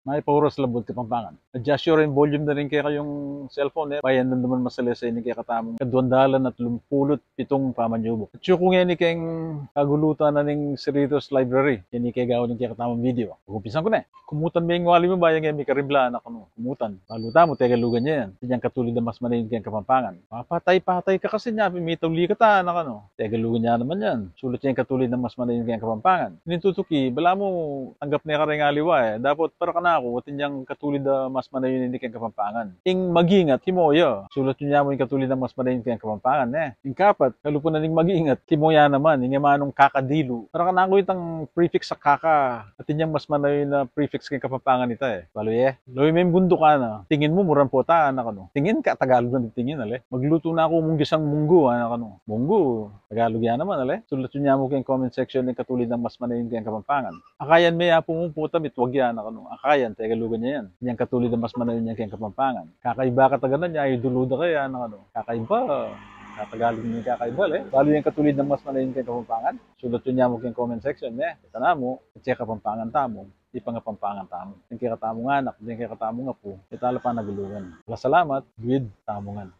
May pauras labot ka pampangan. Adjust your volume na rin kaya kayong cellphone bayan nan naman masalesa ni kaya katamong kadwandalan at lumpulot pitong pamanyubo. At kung yan ni kayong kagulutan na ning Cerritos Library, yan ni kaya gawin kaya katamong video. Kumpisan ko na kumutan may wali mo bayan nga may kariblaan ako kumutan. Paluta mo tegalugan niya yan. Yan katulid na mas manayin kayong kapampangan. Papatay-patay ka kasi niya, may tawli ka ta na tegalugan niya naman yan. Sulit yan katulid na mas manayin kayong kapampangan. Nintutuki, bala mo tanggap na ka rin aliwa Dapat para ka na ako, atin niyang katulid na mas manayin hindi kayong kapampangan. Ing mag-ingat, kimoyo. Sulat niya mo yung katulid na mas manayin kayong kapampangan Ing kapat, kalupo na ning mag-ingat, kimoya naman, yung manong kakadilu. Para ka na ako itang prefix sa kaka, atin niyang mas manayin na prefix kayong kapampangan ita Balo Loy may bundo ka na. Tingin mo, murang po ta, Tingin ka, Tagalog na tingin, Magluto na ako munggisang munggo, Munggo, Tagalog yan naman, Sulat niya mo kayong comment section yung katulid ng mas manayin kayong kapampangan. Akayan may pumuputa, mitwag yan, Akayan, tegalugan niya yan. Yang katulid ng mas manayin niya kayong kapampangan. Kakaiba kataganan niya, ay duluda kaya, Kakaiba, Tagalog niya kakaiba, Balo yung katulid ng mas manayin kayong kapampangan. Sulat niya mo kayong comment section, Ito na mo, check kapampangan tamo. Di pa nga pampangan tamo. Yung kaya katamo nga anak, yung kaya katamo nga po, itala pa nagulugan. Salamat, with tamongan.